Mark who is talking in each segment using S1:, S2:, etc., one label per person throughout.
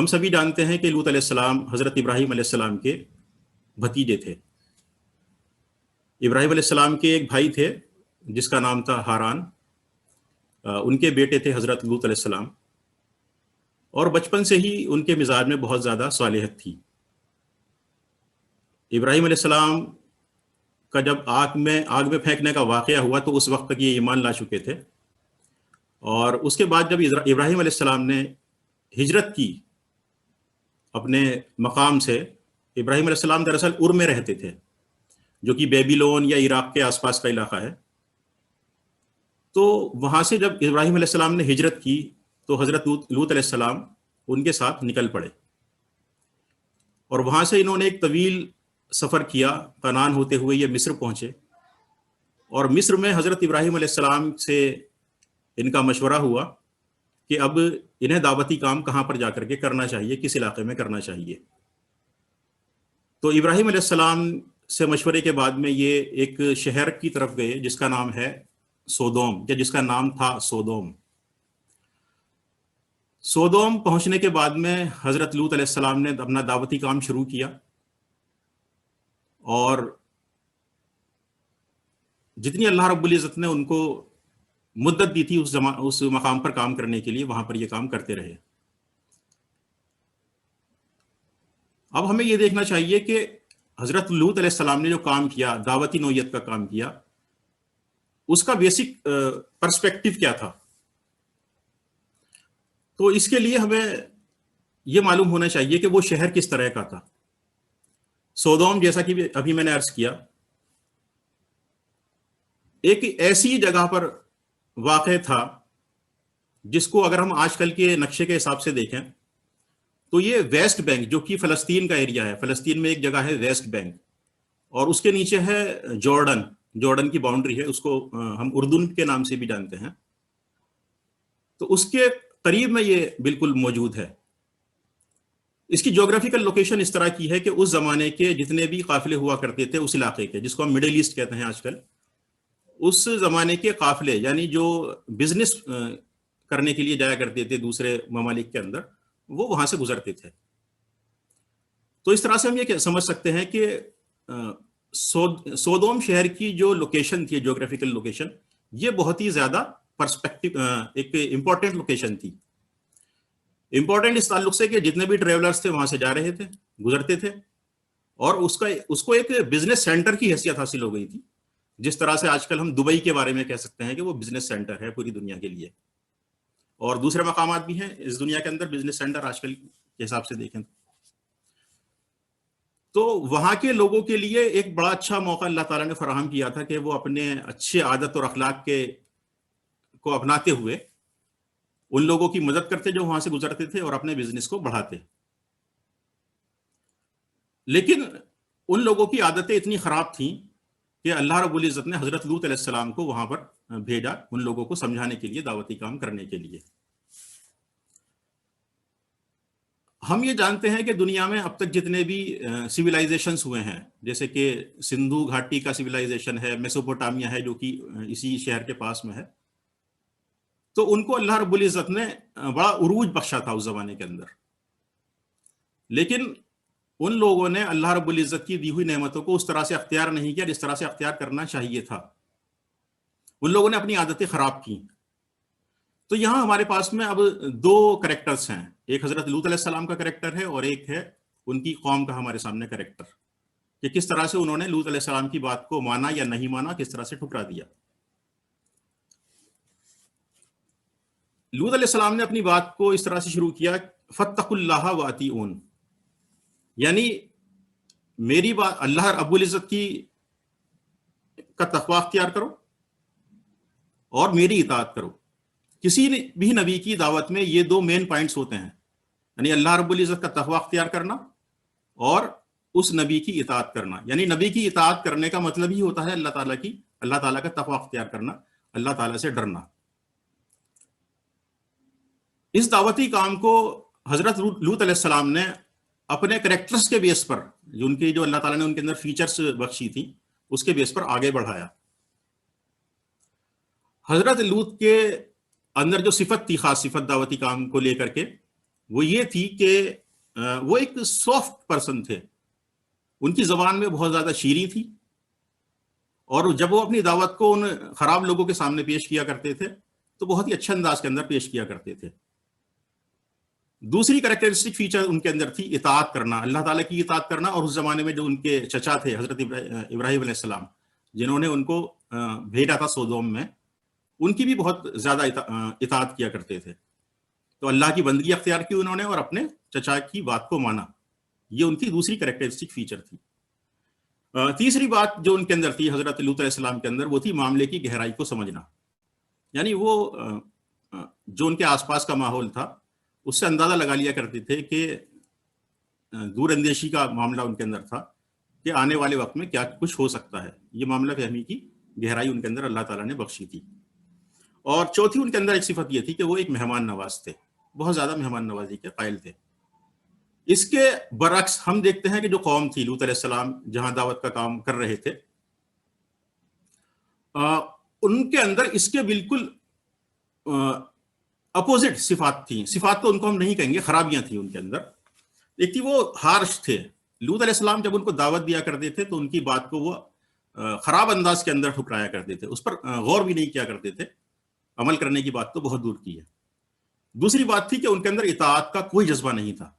S1: ہم سبھی جانتے ہیں کہ لوط علیہ السلام حضرت ابراہیم علیہ السلام کے بھتیجے تھے۔ ابراہیم علیہ السلام کے ایک بھائی تھے جس کا نام تھا ہاران، ان کے بیٹے تھے حضرت لوط علیہ السلام، اور بچپن سے ہی ان کے مزاج میں بہت زیادہ صالحیت تھی۔ ابراہیم علیہ السلام کا جب آگ میں پھینکنے کا واقعہ ہوا تو اس وقت تک یہ ایمان لا چکے تھے، اور اس کے بعد جب ابراہیم علیہ السلام نے ہجرت کی اپنے مقام سے، ابراہیم علیہ السلام دراصل ار میں رہتے تھے جو کہ بیبیلون یا عراق کے آس پاس کا علاقہ ہے۔ تو وہاں سے جب ابراہیم علیہ السلام نے ہجرت کی تو حضرت لوط علیہ السلام ان کے ساتھ نکل پڑے، اور وہاں سے انہوں نے ایک طویل سفر کیا، کنعان ہوتے ہوئے یہ مصر پہنچے، اور مصر میں حضرت ابراہیم علیہ السلام سے ان کا مشورہ ہوا کہ اب انہیں دعوتی کام کہاں پر جا کر کے کرنا چاہیے، کس علاقے میں کرنا چاہیے۔ تو ابراہیم علیہ السلام سے مشورے کے بعد میں یہ ایک شہر کی طرف گئے جس کا نام ہے سودوم، یا جس کا نام تھا سودوم۔ سودوم پہنچنے کے بعد میں حضرت لوط علیہ السلام نے اپنا دعوتی کام شروع کیا، اور جتنی اللہ رب العزت نے ان کو مدت دی تھی اس مقام پر کام کرنے کے لیے، وہاں پر یہ کام کرتے رہے۔ اب ہمیں یہ دیکھنا چاہیے کہ حضرت لوط علیہ السلام نے جو کام کیا، دعوتی نوعیت کا کام کیا، اس کا بیسک پرسپیکٹو کیا تھا۔ تو اس کے لیے ہمیں یہ معلوم ہونا چاہیے کہ وہ شہر کس طرح کا تھا۔ سودوم، جیسا کہ ابھی میں نے عرض کیا، ایک ایسی جگہ پر واقع تھا جس کو اگر ہم آج کل کے نقشے کے حساب سے دیکھیں تو یہ ویسٹ بینک، جو کہ فلسطین کا ایریا ہے، فلسطین میں ایک جگہ ہے ویسٹ بینک، اور اس کے نیچے ہے جارڈن کی باؤنڈری ہے، اس کو ہم اردن کے نام سے بھی جانتے ہیں۔ تو اس کے قریب میں یہ بالکل موجود ہے۔ اس کی جغرافیکل لوکیشن اس طرح کی ہے کہ اس زمانے کے جتنے بھی قافلے ہوا کرتے تھے اس علاقے کے، جس کو ہم مڈل ایسٹ کہتے ہیں آج کل، اس زمانے کے قافلے، یعنی جو بزنس کرنے کے لیے جایا کرتے تھے دوسرے ممالک کے اندر، وہ وہاں سے گزرتے تھے۔ تو اس طرح سے ہم یہ سمجھ سکتے ہیں کہ سودوم شہر کی جو لوکیشن تھی، جغرافیکل لوکیشن، یہ بہت ہی زیادہ پرسپیکٹو ایک امپورٹنٹ لوکیشن تھی۔ امپورٹنٹ اس تعلق سے کہ جتنے بھی ٹریولرز تھے وہاں سے جا رہے تھے، گزرتے تھے، اور اس کو ایک بزنس سینٹر کی حیثیت حاصل ہو گئی تھی، جس طرح سے آج کل ہم دبئی کے بارے میں کہہ سکتے ہیں کہ وہ بزنس سینٹر ہے پوری دنیا کے لیے، اور دوسرے مقامات بھی ہیں اس دنیا کے اندر بزنس سینٹر آج کل کے حساب سے دیکھیں تو وہاں کے لوگوں کے لیے ایک بڑا اچھا موقع اللہ تعالیٰ نے فراہم کیا تھا کہ وہ اپنے اچھے عادت اور اخلاق کو اپناتے ہوئے ان لوگوں کی مدد کرتے جو وہاں سے گزرتے تھے، اور اپنے بزنس کو بڑھاتے۔ لیکن ان لوگوں کی عادتیں اتنی خراب تھیں کہ اللہ رب العزت نے حضرت لوط علیہ السلام کو وہاں پر بھیجا ان لوگوں کو سمجھانے کے لیے، دعوتی کام کرنے کے لیے۔ ہم یہ جانتے ہیں کہ دنیا میں اب تک جتنے بھی سویلائزیشنز ہوئے ہیں، جیسے کہ سندھو گھاٹی کا سویلائزیشن ہے، میسوپوٹامیا ہے جو کہ اسی شہر کے پاس میں ہے، تو ان کو اللہ رب العزت نے بڑا عروج بخشا تھا اس زمانے کے اندر۔ لیکن ان لوگوں نے اللہ رب العزت کی دی ہوئی نعمتوں کو اس طرح سے اختیار نہیں کیا جس طرح سے اختیار کرنا چاہیے تھا۔ ان لوگوں نے اپنی عادتیں خراب کی۔ تو یہاں ہمارے پاس میں اب دو کریکٹرز ہیں، ایک حضرت لوط علیہ السلام کا کریکٹر ہے، اور ایک ہے ان کی قوم کا ہمارے سامنے کریکٹر، کہ کس طرح سے انہوں نے لوط علیہ السلام کی بات کو مانا یا نہیں مانا، کس طرح سے ٹھکرا دیا۔ لوط علیہ السلام نے اپنی بات کو اس طرح سے شروع کیا، فاتقوا اللہ واتیعون، یعنی میری بات، اللہ رب العزت کی کا تقوی اختیار کرو اور میری اطاعت کرو۔ کسی بھی نبی کی دعوت میں یہ دو مین پوائنٹس ہوتے ہیں، یعنی اللہ رب العزت کا تقوی اختیار کرنا اور اس نبی کی اطاعت کرنا۔ یعنی نبی کی اطاعت کرنے کا مطلب ہی ہوتا ہے اللہ تعالیٰ کا تقوی اختیار کرنا، اللہ تعالیٰ سے ڈرنا۔ اس دعوتی کام کو حضرت لوط علیہ السلام نے اپنے کریکٹرز کے بیس پر، جو اللہ تعالیٰ نے ان کے اندر فیچرز بخشی تھی، اس کے بیس پر آگے بڑھایا۔ حضرت لوط کے اندر جو صفت تھی، خاص صفت دعوتی کام کو لے کر کے، وہ یہ تھی کہ وہ ایک سافٹ پرسن تھے، ان کی زبان میں بہت زیادہ شیریں تھی، اور جب وہ اپنی دعوت کو ان خراب لوگوں کے سامنے پیش کیا کرتے تھے تو بہت ہی اچھے انداز کے اندر پیش کیا کرتے تھے۔ دوسری کریکٹرسٹک فیچر ان کے اندر تھی اطاعت کرنا، اللہ تعالیٰ کی اطاعت کرنا، اور اس زمانے میں جو ان کے چچا تھے حضرت ابراہیم علیہ السلام، جنہوں نے ان کو بھیجا تھا سودوم میں، ان کی بھی بہت زیادہ اطاعت کیا کرتے تھے۔ تو اللہ کی بندگی اختیار کی انہوں نے اور اپنے چچا کی بات کو مانا، یہ ان کی دوسری کریکٹرسٹک فیچر تھی۔ تیسری بات جو ان کے اندر تھی حضرت لوط علیہ السلام کے اندر، وہ تھی معاملے کی گہرائی کو سمجھنا، یعنی وہ جو ان کے آس پاس کا ماحول تھا اس سے اندازہ لگا لیا کرتے تھے کہ دور اندیشی کا معاملہ ان کے اندر تھا کہ آنے والے وقت میں کیا کچھ ہو سکتا ہے، یہ معاملہ فہمی کی گہرائی ان کے اندر اللہ تعالیٰ نے بخشی تھی۔ اور چوتھی ان کے اندر ایک صفت یہ تھی کہ وہ ایک مہمان نواز تھے، بہت زیادہ مہمان نوازی کے قائل تھے۔ اس کے برعکس ہم دیکھتے ہیں کہ جو قوم تھی لوط علیہ السلام جہاں دعوت کا کام کر رہے تھے، ان کے اندر اس کے بالکل اپوزٹ صفات تھیں۔ صفات تو ان کو ہم نہیں کہیں گے، خرابیاں تھیں ان کے اندر۔ ایک تھی وہ ہارش تھے، لوط علیہ السلام جب ان کو دعوت دیا کرتے تھے تو ان کی بات کو وہ خراب انداز کے اندر ٹھکرایا کرتے تھے، اس پر غور بھی نہیں کیا کرتے تھے، عمل کرنے کی بات تو بہت دور کی ہے۔ دوسری بات تھی کہ ان کے اندر اطاعت کا کوئی جذبہ نہیں تھا،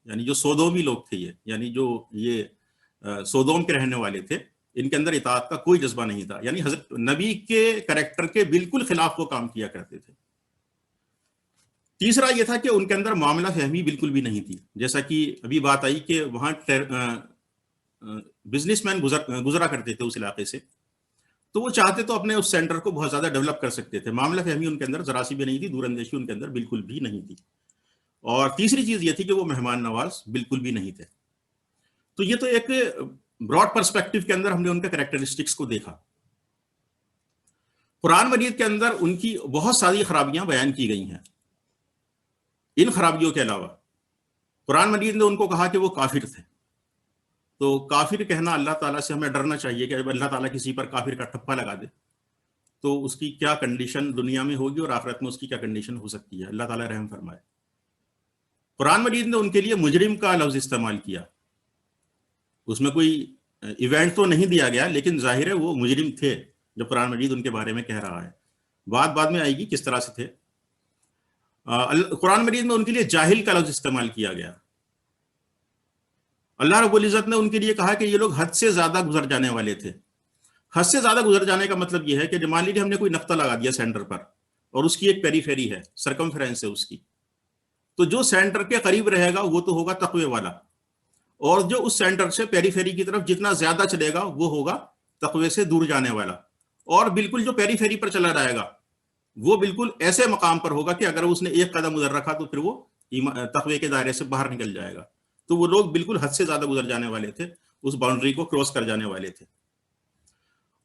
S1: یعنی جو سودومی لوگ تھے یعنی جو یہ سودوم کے رہنے والے تھے، ان کے اندر اطاعت کا کوئی جذبہ نہیں تھا، یعنی حضرت نبی کے کریکٹر کے بالکل خلاف وہ کام کیا کرتے تھے۔ تیسرا یہ تھا کہ ان کے اندر معاملہ فہمی بالکل بھی نہیں تھی، جیسا کہ ابھی بات آئی کہ وہاں بزنس مین گزرا کرتے تھے اس علاقے سے، تو وہ چاہتے تو اپنے اس سینٹر کو بہت زیادہ ڈیولپ کر سکتے تھے، معاملہ فہمی ان کے اندر ذرا سی بھی نہیں تھی، دور اندیشی ان کے اندر بالکل بھی نہیں تھی۔ اور تیسری چیز یہ تھی کہ وہ مہمان نواز بالکل بھی نہیں تھے۔ تو یہ تو ایک براڈ پرسپیکٹو کے اندر ہم نے ان کے کریکٹرسٹکس کو دیکھا۔ قرآن مجید کے اندر ان کی بہت ساری خرابیاں بیان کی گئی ہیں۔ ان خرابیوں کے علاوہ قرآن مجید نے ان کو کہا کہ وہ کافر تھے، تو کافر کہنا اللہ تعالیٰ سے ہمیں ڈرنا چاہیے کہ اللہ تعالیٰ کسی پر کافر کا ٹھپا لگا دے تو اس کی کیا کنڈیشن دنیا میں ہوگی اور آخرت میں اس کی کیا کنڈیشن ہو سکتی ہے، اللہ تعالیٰ رحم فرمائے۔ قرآن مجید نے ان کے لیے مجرم کا لفظ استعمال کیا، اس میں کوئی ایونٹ تو نہیں دیا گیا، لیکن ظاہر ہے وہ مجرم تھے جو قرآن مجید ان کے بارے میں کہہ رہا ہے۔ بات بعد میں آئے گی کس طرح سے تھے۔ قرآن مجید میں ان کے لیے جاہل کا لفظ استعمال کیا گیا۔ اللہ رب العزت نے ان کے لیے کہا کہ یہ لوگ حد سے زیادہ گزر جانے والے تھے۔ حد سے زیادہ گزر جانے کا مطلب یہ ہے کہ مان لیجیے ہم نے کوئی نقطہ لگا دیا سینٹر پر اور اس کی ایک پیریفیری ہے، سرکمفرنس ہے اس کی، تو جو سینٹر کے قریب رہے گا وہ تو ہوگا تقوی والا، اور جو اس سینٹر سے پیریفیری کی طرف جتنا زیادہ چلے گا وہ ہوگا تقوی سے دور جانے والا، اور بالکل جو پیریفیری پر چلا جائے گا وہ بالکل ایسے مقام پر ہوگا کہ اگر اس نے ایک قدم ادھر رکھا تو پھر وہ تقوی کے دائرے سے باہر نکل جائے گا۔ تو وہ لوگ بالکل حد سے زیادہ گزر جانے والے تھے، اس باؤنڈری کو کراس کر جانے والے تھے،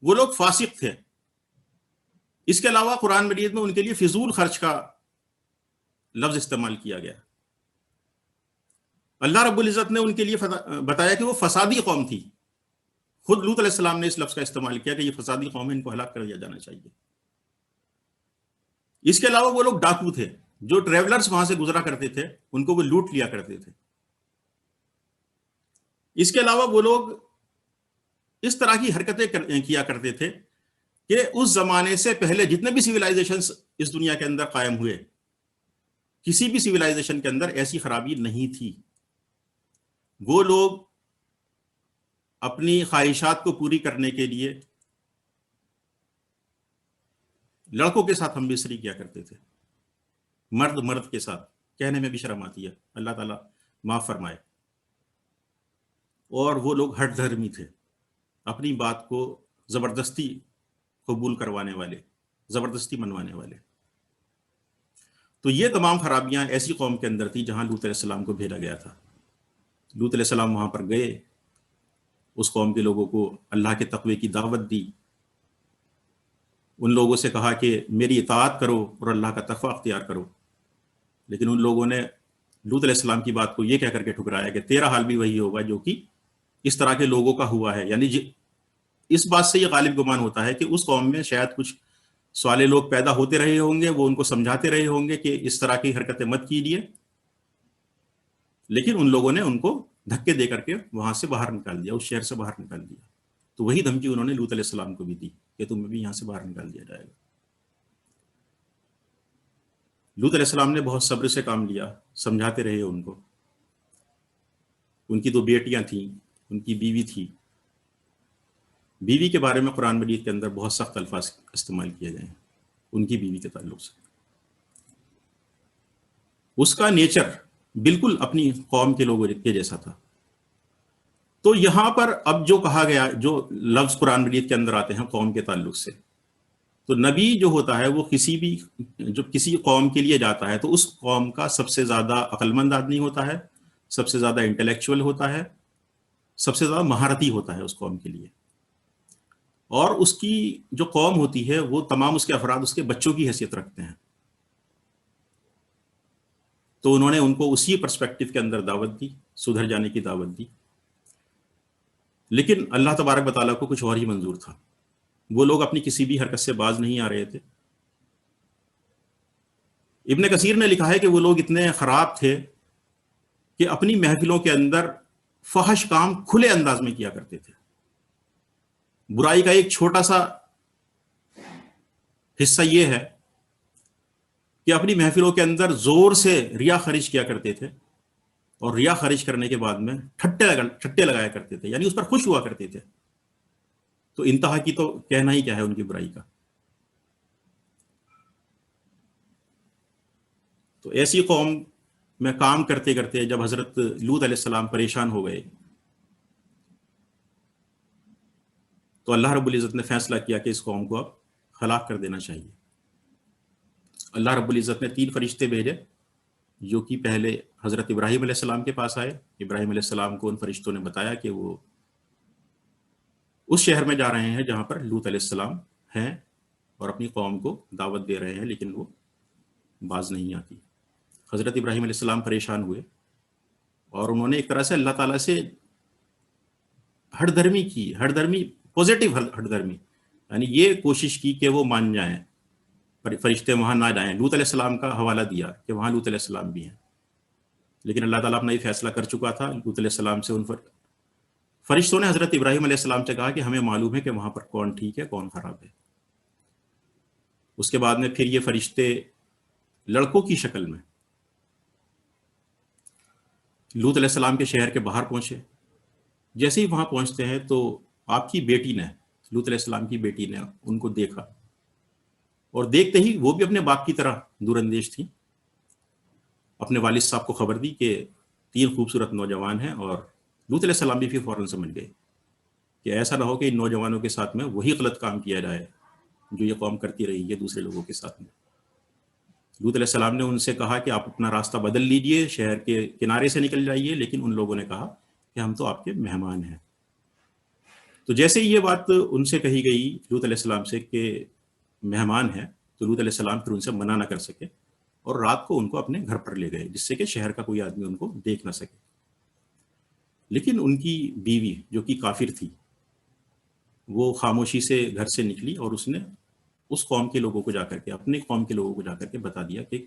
S1: وہ لوگ فاسق تھے۔ اس کے علاوہ قرآن مجید میں ان کے لیے فضول خرچ کا لفظ استعمال کیا گیا۔ اللہ رب العزت نے ان کے لیے بتایا کہ وہ فسادی قوم تھی، خود لوط علیہ السلام نے اس لفظ کا استعمال کیا کہ یہ فسادی قوم ہے، ان کو ہلاک کر دیا جانا چاہیے۔ اس کے علاوہ وہ لوگ ڈاکو تھے، جو ٹریولرز وہاں سے گزرا کرتے تھے ان کو وہ لوٹ لیا کرتے تھے۔ اس کے علاوہ وہ لوگ اس طرح کی حرکتیں کیا کرتے تھے کہ اس زمانے سے پہلے جتنے بھی سویلائزیشنز اس دنیا کے اندر قائم ہوئے، کسی بھی سویلائزیشن کے اندر ایسی خرابی نہیں تھی۔ وہ لوگ اپنی خواہشات کو پوری کرنے کے لیے لڑکوں کے ساتھ ہم بستری کیا کرتے تھے، مرد مرد کے ساتھ، کہنے میں بھی شرم آتی ہے، اللہ تعالیٰ معاف فرمائے۔ اور وہ لوگ ہٹ دھرمی تھے، اپنی بات کو زبردستی قبول کروانے والے، زبردستی منوانے والے۔ تو یہ تمام خرابیاں ایسی قوم کے اندر تھی جہاں لوط علیہ السلام کو بھیجا گیا تھا۔ لوط علیہ السلام وہاں پر گئے، اس قوم کے لوگوں کو اللہ کے تقوی کی دعوت دی، ان لوگوں سے کہا کہ میری اطاعت کرو اور اللہ کا تقوی اختیار کرو، لیکن ان لوگوں نے لوط علیہ السلام کی بات کو یہ کہہ کر کے ٹھکرایا کہ تیرا حال بھی وہی ہوگا جو کہ اس طرح کے لوگوں کا ہوا ہے۔ یعنی اس بات سے یہ غالب گمان ہوتا ہے کہ اس قوم میں شاید کچھ صالح لوگ پیدا ہوتے رہے ہوں گے، وہ ان کو سمجھاتے رہے ہوں گے کہ اس طرح کی حرکتیں مت کیجیے، لیکن ان لوگوں نے ان کو دھکے دے کر کے وہاں سے باہر نکال دیا، اس شہر سے باہر نکال دیا. تو وہی دھمکی انہوں نے لوط علیہ السلام کو بھی دی کہ تمہیں بھی یہاں سے باہر نکال دیا جائے گا. لوط علیہ السلام نے بہت صبر سے کام لیا، سمجھاتے رہے ان کو. ان کی 2 بیٹیاں تھیں، ان کی بیوی تھی. بیوی کے بارے میں قرآن مجید کے اندر بہت سخت الفاظ استعمال کیے گئے ہیں ان کی بیوی کے تعلق سے. اس کا نیچر بالکل اپنی قوم کے لوگوں کے جیسا تھا. تو یہاں پر اب جو کہا گیا، جو لفظ قرآن مجید کے اندر آتے ہیں قوم کے تعلق سے، تو نبی جو ہوتا ہے وہ کسی قوم کے لیے جاتا ہے تو اس قوم کا سب سے زیادہ عقل مند آدمی ہوتا ہے، سب سے زیادہ انٹلیکچوئل ہوتا ہے، سب سے زیادہ مہارتی ہوتا ہے اس قوم کے لیے. اور اس کی جو قوم ہوتی ہے وہ تمام اس کے افراد اس کے بچوں کی حیثیت رکھتے ہیں. تو انہوں نے ان کو اسی پرسپیکٹو کے اندر دعوت دی، سدھر جانے کی دعوت دی. لیکن اللہ تبارک و تعالیٰ کو کچھ اور ہی منظور تھا. وہ لوگ اپنی کسی بھی حرکت سے باز نہیں آ رہے تھے. ابن کثیر نے لکھا ہے کہ وہ لوگ اتنے خراب تھے کہ اپنی محفلوں کے اندر فحش کام کھلے انداز میں کیا کرتے تھے. برائی کا ایک چھوٹا سا حصہ یہ ہے کہ اپنی محفلوں کے اندر زور سے ریا خرچ کیا کرتے تھے، اور ریا خرچ کرنے کے بعد میں ٹھٹے لگایا کرتے تھے، یعنی اس پر خوش ہوا کرتے تھے. تو انتہا کی تو کہنا ہی کیا ہے ان کی برائی کا. تو ایسی قوم میں کام کرتے کرتے جب حضرت لوط علیہ السلام پریشان ہو گئے تو اللہ رب العزت نے فیصلہ کیا کہ اس قوم کو اب ہلاک کر دینا چاہیے. اللہ رب العزت نے 3 فرشتے بھیجے جو کہ پہلے حضرت ابراہیم علیہ السلام کے پاس آئے. ابراہیم علیہ السلام کو ان فرشتوں نے بتایا کہ وہ اس شہر میں جا رہے ہیں جہاں پر لوط علیہ السلام ہیں اور اپنی قوم کو دعوت دے رہے ہیں، لیکن وہ باز نہیں آتی. حضرت ابراہیم علیہ السلام پریشان ہوئے اور انہوں نے ایک طرح سے اللہ تعالیٰ سے ہٹ دھرمی کی، پازیٹیو ہٹ دھرمی، یعنی یہ کوشش کی کہ وہ مان جائیں، فرشتے وہاں نہ جائیں. لوط علیہ السلام کا حوالہ دیا کہ وہاں لوط علیہ السلام بھی ہیں، لیکن اللہ تعالیٰ اپنا یہ فیصلہ کر چکا تھا. لوط علیہ السلام سے ان فرشتوں نے حضرت ابراہیم علیہ السلام سے کہا کہ ہمیں معلوم ہے کہ وہاں پر کون ٹھیک ہے کون خراب ہے. اس کے بعد میں پھر یہ فرشتے لڑکوں کی شکل میں لوط علیہ السلام کے شہر کے باہر پہنچے. جیسے ہی وہاں پہنچتے ہیں تو آپ کی بیٹی نے، لوط علیہ السلام کی بیٹی نے ان کو دیکھا، اور دیکھتے ہی وہ بھی اپنے باپ کی طرح دور اندیش تھی. اپنے والد صاحب کو خبر دی کہ 3 خوبصورت نوجوان ہیں، اور لوط علیہ السلام بھی پھر فوراً سمجھ گئے کہ ایسا نہ ہو کہ ان نوجوانوں کے ساتھ میں وہی غلط کام کیا جائے جو یہ قوم کرتی رہی ہے دوسرے لوگوں کے ساتھ میں. لوط علیہ السلام نے ان سے کہا کہ آپ اپنا راستہ بدل لیجئے، شہر کے کنارے سے نکل جائیے. لیکن ان لوگوں نے کہا کہ ہم تو آپ کے مہمان ہیں. تو جیسے یہ بات ان سے کہی گئی لوط علیہ السلام سے کہ مہمان ہیں، تو لوط علیہ السلام پھر ان سے منع نہ کر سکے اور رات کو ان کو اپنے گھر پر لے گئے، جس سے کہ شہر کا کوئی آدمی ان کو دیکھ نہ سکے. لیکن ان کی بیوی جو کہ کافر تھی وہ خاموشی سے گھر سے نکلی، اور اس نے اس قوم کے لوگوں کو جا کر کے، اپنے قوم کے لوگوں کو جا کر کے بتا دیا کہ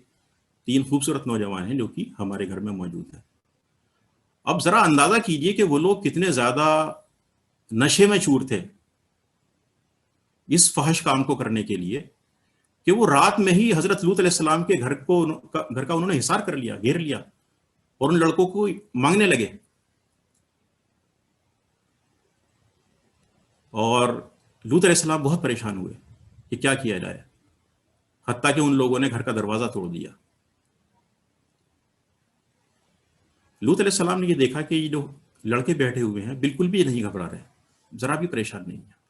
S1: 3 خوبصورت نوجوان ہیں جو کہ ہمارے گھر میں موجود ہیں. اب ذرا اندازہ کیجئے کہ وہ لوگ کتنے زیادہ نشے میں چور تھے اس فحش کام کو کرنے کے لیے کہ وہ رات میں ہی حضرت لوط علیہ السلام کے گھر کا انہوں نے حصار کر لیا، گھیر لیا، اور ان لڑکوں کو مانگنے لگے. اور لوط علیہ السلام بہت پریشان ہوئے کہ کیا کیا جائے، حتیٰ کہ ان لوگوں نے گھر کا دروازہ توڑ دیا. لوط علیہ السلام نے یہ دیکھا کہ یہ جو لڑکے بیٹھے ہوئے ہیں بالکل بھی نہیں گھبرا رہے، ذرا بھی پریشان نہیں ہے،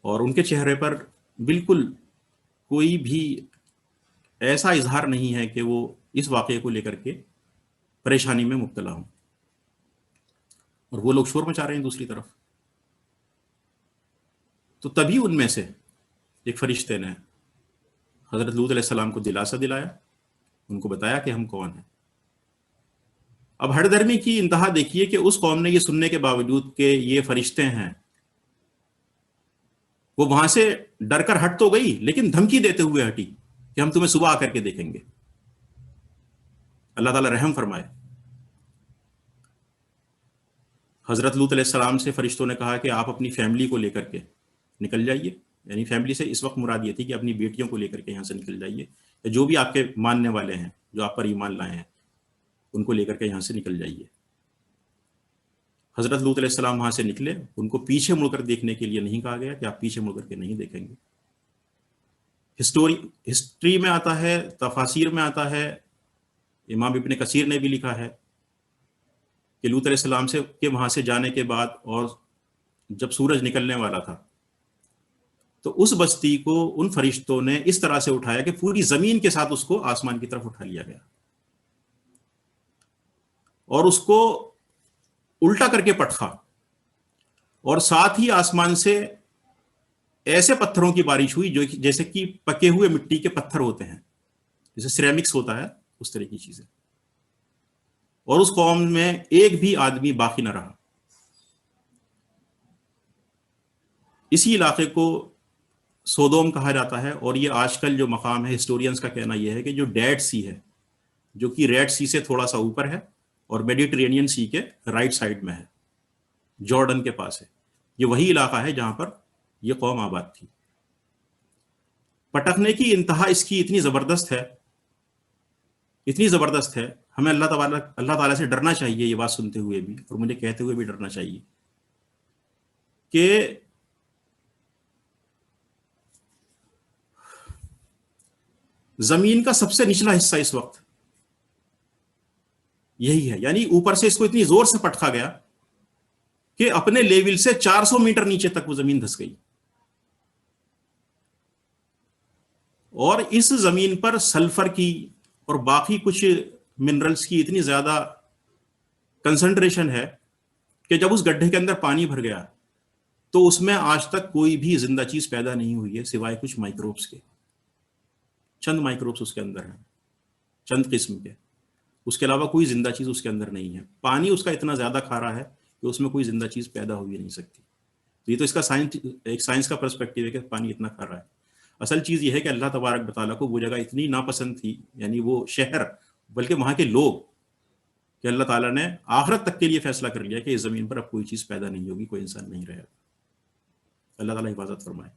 S1: اور ان کے چہرے پر بالکل کوئی بھی ایسا اظہار نہیں ہے کہ وہ اس واقعے کو لے کر کے پریشانی میں مبتلا ہوں. اور وہ لوگ شور مچا رہے ہیں دوسری طرف. تو تبھی ان میں سے ایک فرشتے نے حضرت لوط علیہ السلام کو دلاسا دلایا، ان کو بتایا کہ ہم کون ہیں. اب ہٹ دھرمی کی انتہا دیکھیے کہ اس قوم نے یہ سننے کے باوجود کہ یہ فرشتے ہیں، وہ وہاں سے ڈر کر ہٹ تو گئی لیکن دھمکی دیتے ہوئے ہٹی کہ ہم تمہیں صبح آ کر کے دیکھیں گے. اللہ تعالیٰ رحم فرمائے. حضرت لوط علیہ السلام سے فرشتوں نے کہا کہ آپ اپنی فیملی کو لے کر کے نکل جائیے. یعنی فیملی سے اس وقت مراد یہ تھی کہ اپنی بیٹیوں کو لے کر کے یہاں سے نکل جائیے, یا جو بھی آپ کے ماننے والے ہیں, جو آپ پر ایمان لائے ہیں, ان کو لے کر کے یہاں سے نکل جائیے. حضرت لوط علیہ السلام وہاں سے نکلے. ان کو پیچھے مڑ کر دیکھنے کے لیے نہیں کہا گیا کہ آپ پیچھے مڑ کر کے نہیں دیکھیں گے. ہسٹری میں آتا ہے, تفاسیر میں آتا ہے, امام ابن کثیر نے بھی لکھا ہے کہ لوط علیہ السلام سے کے وہاں سے جانے کے بعد اور جب سورج نکلنے والا تھا تو اس بستی کو ان فرشتوں نے اس طرح سے اٹھایا کہ پوری زمین کے ساتھ اس کو آسمان کی طرف اٹھا لیا گیا, اور اس کو الٹا کر کے پٹخا, اور ساتھ ہی آسمان سے ایسے پتھروں کی بارش ہوئی جو جیسے کہ پکے ہوئے مٹی کے پتھر ہوتے ہیں, جیسے سیرامکس ہوتا ہے, اس طرح کی چیزیں. اور اس قوم میں ایک بھی آدمی باقی نہ رہا. اسی علاقے کو سودوم کہا جاتا ہے, اور یہ آج کل جو مقام ہے, ہسٹورینز کا کہنا یہ ہے کہ جو ڈیڈ سی ہے, جو کہ ریڈ سی سے تھوڑا سا اوپر ہے اور میڈیٹرینین سی کے رائٹ سائڈ میں ہے, جارڈن کے پاس ہے, یہ وہی علاقہ ہے جہاں پر یہ قوم آباد تھی. پٹکنے کی انتہا اس کی اتنی زبردست ہے, اتنی زبردست ہے, ہمیں اللہ تعالیٰ سے ڈرنا چاہیے یہ بات سنتے ہوئے بھی, اور مجھے کہتے ہوئے بھی ڈرنا چاہیے کہ زمین کا سب سے نچلا حصہ اس وقت یہی ہے. یعنی اوپر سے اس کو اتنی زور سے پٹکا گیا کہ اپنے لیول سے 400 میٹر نیچے تک وہ زمین دھس گئی, اور اس زمین پر سلفر کی اور باقی کچھ منرلز کی اتنی زیادہ کنسنٹریشن ہے کہ جب اس گڈھے کے اندر پانی بھر گیا تو اس میں آج تک کوئی بھی زندہ چیز پیدا نہیں ہوئی ہے سوائے کچھ مائکروبس کے. چند مائکروبس اس کے اندر ہیں, چند قسم کے, اس کے علاوہ کوئی زندہ چیز اس کے اندر نہیں ہے. پانی اس کا اتنا زیادہ کھارا ہے کہ اس میں کوئی زندہ چیز پیدا ہو ہی نہیں سکتی. تو یہ تو اس کا ایک سائنس کا پرسپیکٹیو ہے کہ پانی اتنا کھارا ہے. اصل چیز یہ ہے کہ اللہ تبارک و تعالیٰ کو وہ جگہ اتنی ناپسند تھی, یعنی وہ شہر بلکہ وہاں کے لوگ, کہ اللہ تعالیٰ نے آخرت تک کے لیے فیصلہ کر لیا کہ اس زمین پر اب کوئی چیز پیدا نہیں ہوگی, کوئی انسان نہیں رہے گا. اللہ تعالیٰ حفاظت فرمائے.